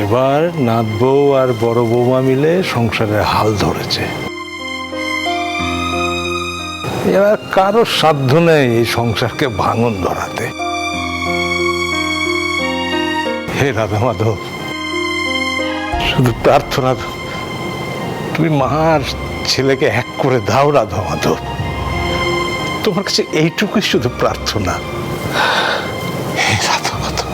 এবার নাত বউ আর বড় বৌমা মিলে সংসারের হাল ধরেছে। এবার কারো সাধ্য নেই এই সংসারকে ভাঙন ধরাতে। হে রাধা মাধব, শুধু প্রার্থনা তুমি মা আর ছেলেকে এক করে দাও রাধা মাধব। তোমার কাছে এইটুকুই শুধু প্রার্থনা। হে রাধা মাধব।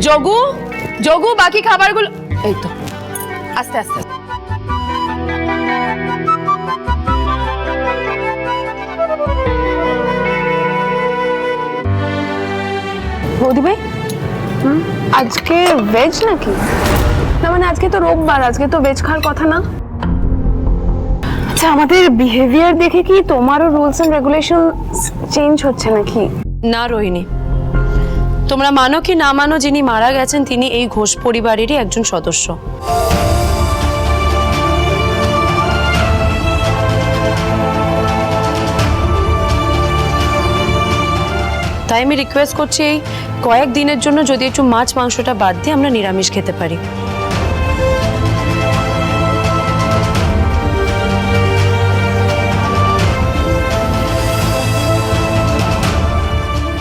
যোগু, যোগু, বাকি খাবারগুলো এই তো। আস্তে আস্তে। বৌদি ভাই, আজকে ভেজ নাকি? না মানে আজকে তো রোববার, আজকে তো ভেজ খাওয়ার কথা না। আচ্ছা, আমাদের বিহেভিয়ার দেখে কি তোমারও রুলস এন্ড রেগুলেশন চেঞ্জ হচ্ছে নাকি? না রোহিণী, তোমরা মানো কি না মানো, যিনি মারা গেছেন তিনি এই ঘোষ পরিবারেরই একজন সদস্য। তাই আমি রিকোয়েস্ট করছি এই কয়েক দিনের জন্য যদি একটু মাছ মাংসটা বাদ দিয়ে আমরা নিরামিষ খেতে পারি।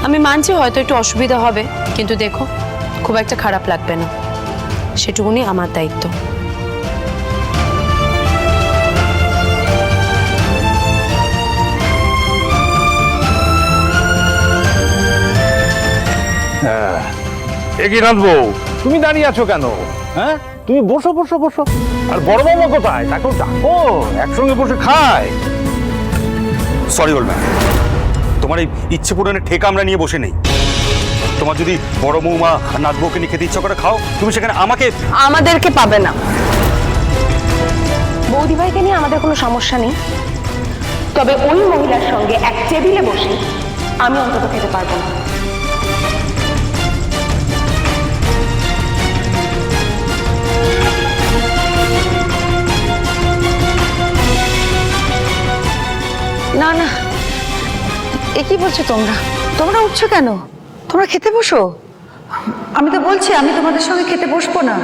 আমি মানছি হয়তো একটু অসুবিধা হবে, কিন্তু দেখো খুব একটা খারাপ লাগবে না, সেটুকুনি আমার দায়িত্ব। এগিয়ে রাঁধবো, তুমি দাঁড়িয়ে আছো কেন? হ্যাঁ, তুমি বসো বসো বসো। আর বড় বৌমা কোথায়? তাকেও ডাকো, একসঙ্গে বসে খায়। সরি ওল্ড ম্যান, তোমার এই ইচ্ছে পূরণের ঠেকা আমরা নিয়ে বসে নেই। তোমার যদি বড় বৌমা আর নাত বউকে নিয়ে খেতে ইচ্ছা করে খাও, তুমি সেখানে আমাদেরকে পাবে না। বৌদি ভাইকে নিয়ে আমাদের কোনো সমস্যা নেই, তবে ওই মহিলার সঙ্গে এক টেবিলে বসে আমি অন্তত খেতে পারবো না। না না, এ কি বলছো তোমরা? তোমরা উঠছো কেন? তোমরা খেতে বসো। আমি তো বলছি আমি তোমাদের সঙ্গে খেতে বসবো না।